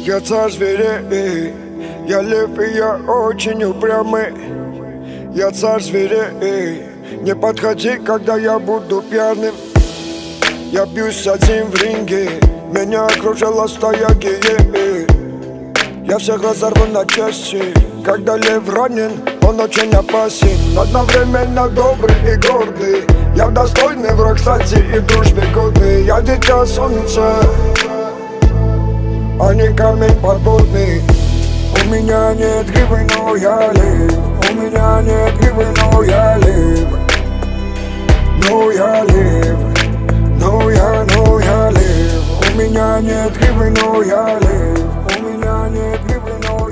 Я царь зверей, я лев и я очень упрямый. Я царь зверей, не подходи, когда я буду пьяным. Я бьюсь один в ринге, меня окружало стояки. Я всех разорву на части, когда лев ранен, он очень опасен. Одновременно добрый и гордый, я достойный враг, кстати, и в дружбе годный. Я дитя солнца, а не камень подводный. У меня нет гривы, но я лев. У меня нет гривы, но я лев. Но я лев. Но я лев. У меня нет гривы, но я лев. У меня нет гривы, но